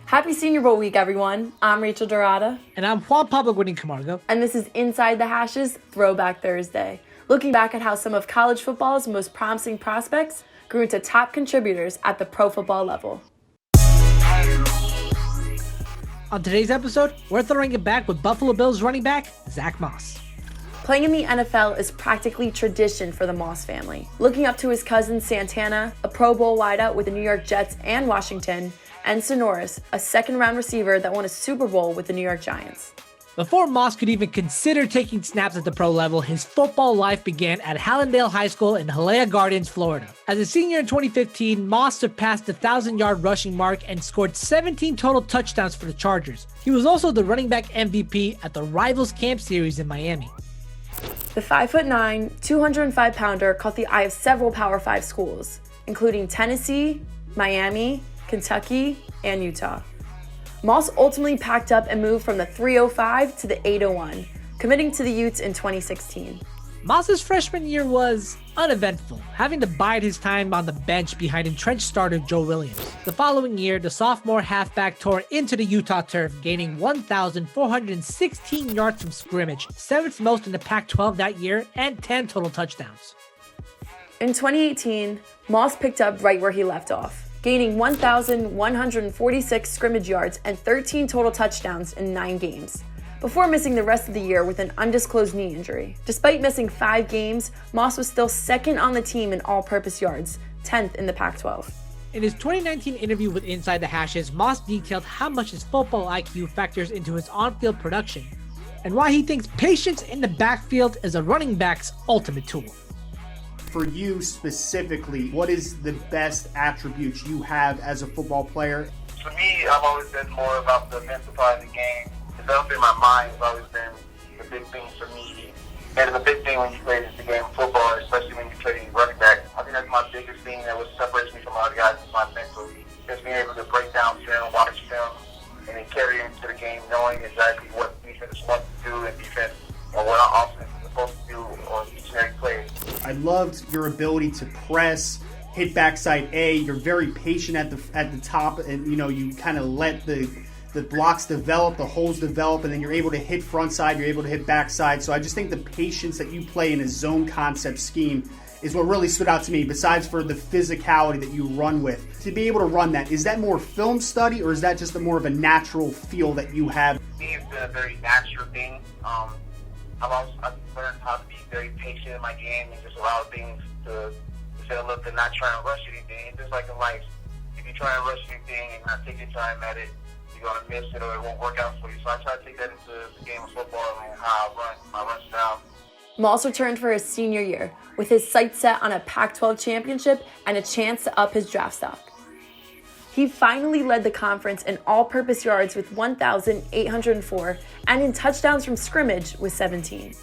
Happy Senior Bowl week, everyone. I'm Rachel Dorada. And I'm Juan Pablo Guinea Camargo. And this is Inside the Hashes Throwback Thursday, looking back at how some of college football's most promising prospects grew into top contributors at the pro football level. On today's episode, we're throwing it back with Buffalo Bills running back Zack Moss. Playing in the NFL is practically tradition for the Moss family. Looking up to his cousin Santana, a Pro Bowl wideout with the New York Jets and Washington, and Sonoris, a second-round receiver that won a Super Bowl with the New York Giants. Before Moss could even consider taking snaps at the pro level, his football life began at Hallandale High School in Hialeah Gardens, Florida. As a senior in 2015, Moss surpassed the 1,000-yard rushing mark and scored 17 total touchdowns for the Chargers. He was also the running back MVP at the Rivals Camp Series in Miami. The 5'9", 205-pounder caught the eye of several Power 5 schools, including Tennessee, Miami, Kentucky, and Utah. Moss ultimately packed up and moved from the 305 to the 801, committing to the Utes in 2016. Moss's freshman year was uneventful, having to bide his time on the bench behind entrenched starter Joe Williams. The following year, the sophomore halfback tore into the Utah turf, gaining 1,416 yards from scrimmage, 7th most in the Pac-12 that year, and 10 total touchdowns. In 2018, Moss picked up right where he left off, gaining 1,146 scrimmage yards and 13 total touchdowns in 9 games, before missing the rest of the year with an undisclosed knee injury. Despite missing 5 games, Moss was still second on the team in all-purpose yards, 10th in the Pac-12. In his 2019 interview with Inside the Hashes, Moss detailed how much his football IQ factors into his on-field production, and why he thinks patience in the backfield is a running back's ultimate tool. For you specifically, what is the best attributes you have as a football player? For me, I've always been more about the mental part of the game. Developing my mind has always been the big thing for me. And it's a big thing when you play the game of football, especially when you play running back. I think that's my biggest thing that what separates me from other guys is my mental. Just being able to break down film, watch film, and then carry it into the game, knowing exactly what defense wants to do in defense or what our offense is supposed to do on each and every play. I loved your ability to press, hit backside A. You're very patient at the top, and you kind of let the blocks develop, the holes develop, and then you're able to hit front side, you're able to hit backside. So I just think the patience that you play in a zone concept scheme is what really stood out to me, besides for the physicality that you run with. To be able to run that, is that more film study, or is that just more of a natural feel that you have? It's been a very natural thing. I've learned how to be very patient in my game and just allow things to develop and not try and rush anything. It's just like in life. If you try and rush anything and not take your time at it, you're going to miss it or it won't work out for you. So I try to take that into the game of football and how I run, my run style. Moss returned for his senior year, with his sights set on a Pac-12 championship and a chance to up his draft stock. He finally led the conference in all-purpose yards with 1,804 and in touchdowns from scrimmage with 17.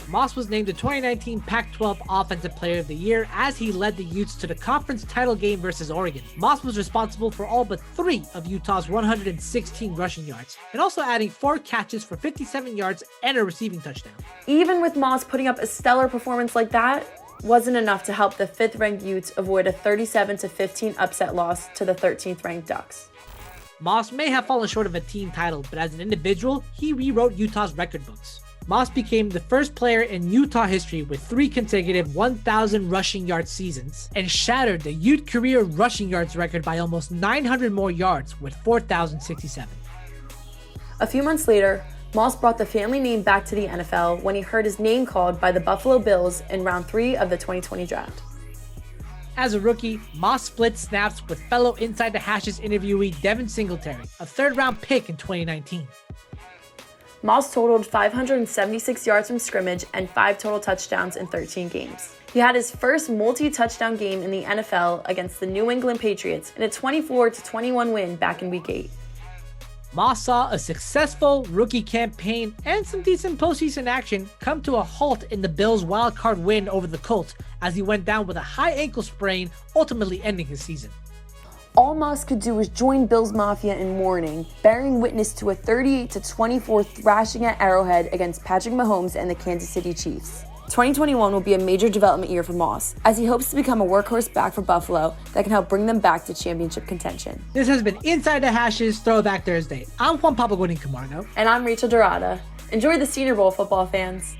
Moss was named the 2019 Pac-12 Offensive Player of the Year as he led the Utes to the conference title game versus Oregon. Moss was responsible for all but 3 of Utah's 116 rushing yards, and also adding 4 catches for 57 yards and a receiving touchdown. Even with Moss putting up a stellar performance like that, wasn't enough to help the 5th-ranked Utes avoid a 37-15 upset loss to the 13th-ranked Ducks. Moss may have fallen short of a team title, but as an individual, he rewrote Utah's record books. Moss became the first player in Utah history with 3 consecutive 1,000 rushing yard seasons and shattered the Ute career rushing yards record by almost 900 more yards with 4,067. A few months later, Moss brought the family name back to the NFL when he heard his name called by the Buffalo Bills in round 3 of the 2020 draft. As a rookie, Moss split snaps with fellow Inside the Hashes interviewee Devin Singletary, a 3rd-round pick in 2019. Moss totaled 576 yards from scrimmage and 5 total touchdowns in 13 games. He had his first multi-touchdown game in the NFL against the New England Patriots in a 24-21 win back in Week 8. Moss saw a successful rookie campaign and some decent postseason action come to a halt in the Bills' wildcard win over the Colts as he went down with a high ankle sprain, ultimately ending his season. All Moss could do was join Bills Mafia in mourning, bearing witness to a 38-24 thrashing at Arrowhead against Patrick Mahomes and the Kansas City Chiefs. 2021 will be a major development year for Moss, as he hopes to become a workhorse back for Buffalo that can help bring them back to championship contention. This has been Inside the Hashes Throwback Thursday. I'm Juan Pablo Guadin Camargo. And I'm Rachel Dorada. Enjoy the Senior Bowl, football fans.